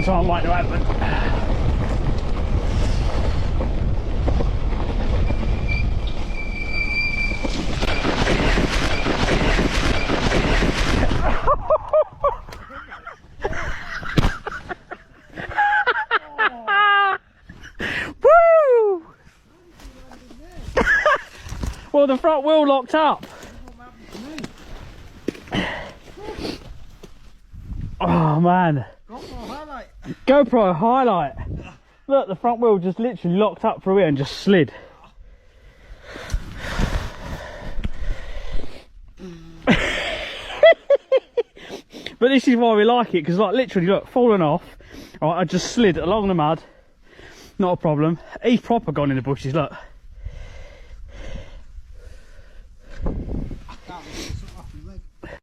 try and make it happen. Woo! Well, the front wheel locked up. Oh man. GoPro highlight. Look, the front wheel just literally locked up for a bit and just slid. But this is why we like it, because like literally look, falling off. Alright, I just slid along the mud. Not a problem. He's proper gone in the bushes, look.